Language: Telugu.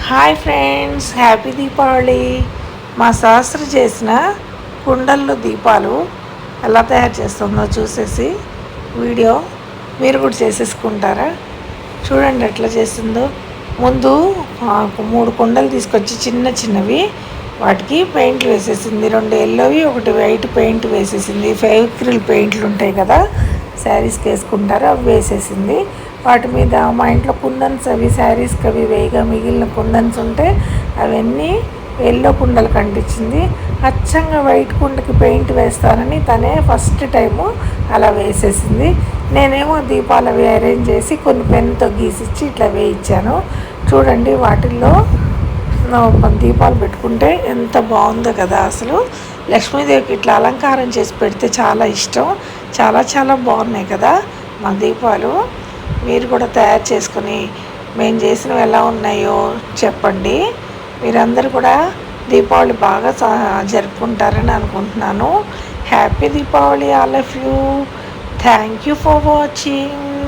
Hi friends, happy Deepavali. మా శాస్త్రి చేసిన కుండల్లో దీపాలు ఎలా తయారు చేస్తుందో చూసేసి వీడియో మీరు కూడా చేసేసుకుంటారా? చూడండి ఎట్లా చేసిందో. ముందు 3 కుండలు తీసుకొచ్చి చిన్న చిన్నవి వాటికి పెయింట్లు వేసేసింది. 2 ఎల్లోవి, 1 వైట్ పెయింట్ వేసేసింది. ఫెవిక్రిల్ పెయింట్లు ఉంటాయి కదా, శారీస్కి వేసుకుంటారు, అవి వేసేసింది. వాటి మీద మా ఇంట్లో కుందన్స్ అవి శారీస్కి అవి వేయగా మిగిలిన కుందన్స్ ఉంటే అవన్నీ ఎల్లో కుండలకు అంటించింది. అచ్చంగా వైట్ కుండకి పెయింట్ వేస్తానని తనే ఫస్ట్ టైము అలా వేసేసింది. నేనేమో దీపాలు అవి అరేంజ్ చేసి కొన్ని పెన్తో గీసిచ్చి ఇట్లా వేయించాను. చూడండి, వాటిల్లో దీపాలు పెట్టుకుంటే ఎంత బాగుందో కదా. అసలు లక్ష్మీదేవికి ఇట్లా అలంకారం చేసి పెడితే చాలా ఇష్టం. చాలా చాలా బాగున్నాయి కదా మా దీపాలు. మీరు కూడా తయారు చేసుకొని మేము చేసినవి ఎలా ఉన్నాయో చెప్పండి. మీరందరూ కూడా దీపావళి బాగా జరుపుకుంటారని అనుకుంటున్నాను. Happy Deepavali all of you. Thank you for watching.